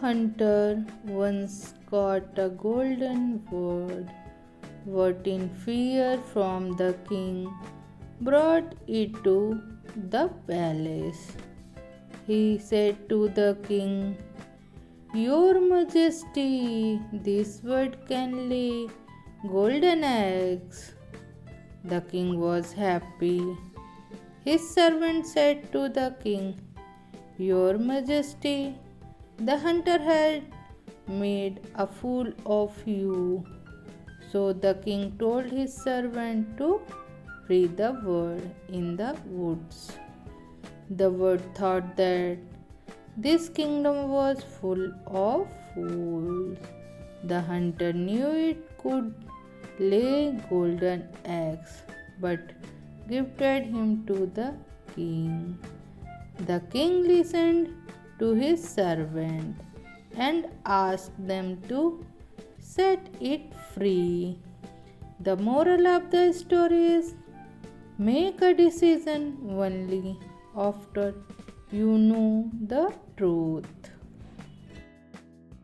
hunter once caught a golden bird, but in fear from the king, brought it to the palace. He said to the king, "Your Majesty, this bird can lay golden eggs." The king was happy. His servant said to the king, "Your Majesty, the hunter had made a fool of you." So the king told his servant to free the bird in the woods. The bird thought that this kingdom was full of fools. The hunter knew it could lay golden eggs, but gifted him to the king. The king listened to his servant and asked them to set it free. The moral of the story is, make a decision only after you know the truth.